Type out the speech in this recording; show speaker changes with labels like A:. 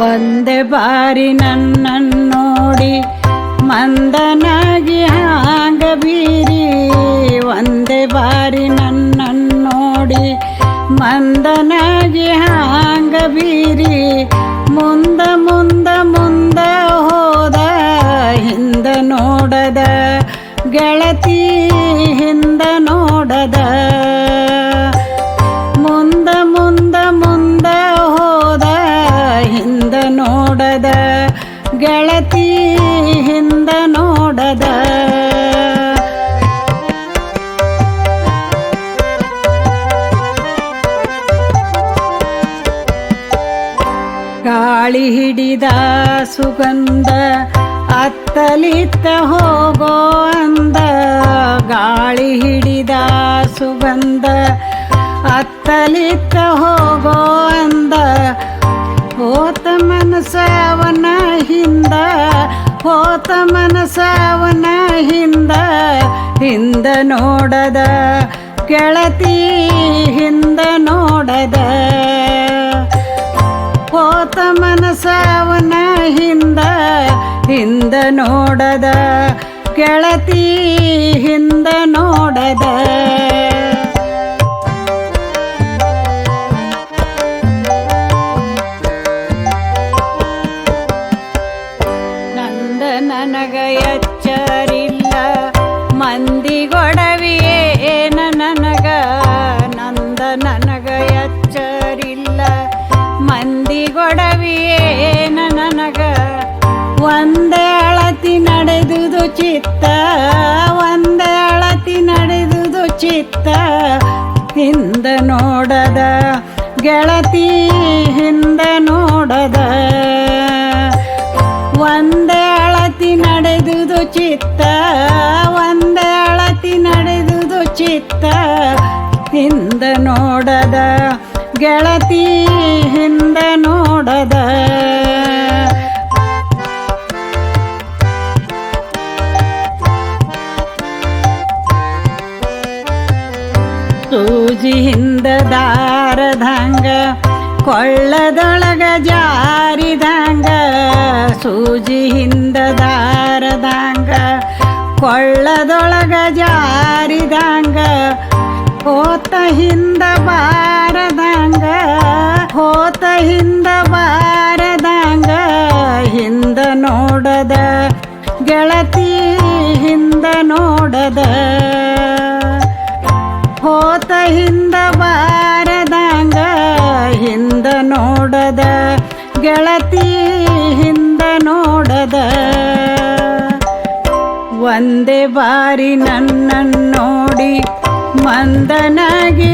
A: ಒಂದೇ ಬಾರಿ ನನ್ನನ್ನು ನೋಡಿ ಮಂದನಾಗಿ ಹಾಂಗ ಬೀರಿ, ಒಂದೇ ಬಾರಿ ನನ್ನನ್ನು ನೋಡಿ ಮಂದನಾಗಿ ಹಾಂಗ ಬೀರಿ, ಮುಂದ ಮುಂದ ಮುಂದ ಹೋದ ಹಿಂದ ನೋಡದ ಗೆಳತಿ ಹಿಂದ ನೋಡದ, ಮುಂದ ಮುಂದ ಮುಂದ ಹೋದ ಹಿಂದ ನೋಡದ ಗೆಳತಿ ಹಿಂದ ನೋಡದ. ಗಾಳಿ ಹಿಡಿದ ಸುಗಂಧ ಅತ್ತಲಿತ್ತ ಹೋಗೋ ಅಂದ, ಗಾಳಿ ಹಿಡಿದ ಸುಗಂಧ ಅತ್ತಲಿತ್ತ ಹೋಗೋ ಅಂದ, ಹೋತ ಮನಸವನ ಹಿಂದ ಹೋತ ಮನಸವನ ಹಿಂದ, ಹಿಂದ ನೋಡದ ಗೆಳತಿ ಹಿಂದ ನೋಡದ, ಹೋತ ಮನಸವನ ಹಿಂದ ಹಿಂದ ನೋಡದ ಗೆಳತಿ ಹಿಂದ ನೋಡದ. ನಂದ ನನಗ ಎಚ್ಚರಿಲ್ಲ ಮಂದಿಗೊಡವಿಯೇನ ನನಗ, ನಂದ ನನಗ ಎಚ್ಚರಿಲ್ಲ ಮಂದಿಗೊಡವಿಯೇನ ನನಗ, ಒಂದೇ ಅಳತಿ ನಡೆದುದು ಚಿತ್ತ ಒಂದೇ ಅಳತಿ ನಡೆದುದು ಚಿತ್ತ, ಹಿಂದ ನೋಡದ ಗೆಳತಿ ಹಿಂದ ನೋಡದ, ಒಂದೇ ಅಳತಿ ನಡೆದುದು ಚಿತ್ತ ಒಂದೇ ಅಳತಿ ನಡೆದುದು ಚಿತ್ತ, ಹಿಂದ ನೋಡದ ಗೆಳತಿ ಹಿಂದ ನೋಡದ. ಸೂಜಿ ಹಿಂದ ದಾರದಂಗ ಕೊಳ್ಳದೊಳಗ ಜಾರಿದಂಗ, ಸೂಜಿ ಹಿಂದ ದಾರದಂಗ ಕೊಳ್ಳದೊಳಗ ಜಾರಿದಂಗ, ಹೋತ ಹಿಂದ ಬಾರದಂಗ ಹೋತ ಹಿಂದ ಬಾರದಂಗ, ಹಿಂದ ನೋಡದ ಗೆಳತಿ ಹಿಂದ ನೋಡದ, ಹೋತ ಹಿಂದ ಬಾರದಂಗ ಹಿಂದ ನೋಡದ ಗೆಳತಿ ಹಿಂದ ನೋಡದ. ಒಂದೇ ಬಾರಿ ನನ್ನನ್ನು ನೋಡಿ ಮಂದನಾಗಿ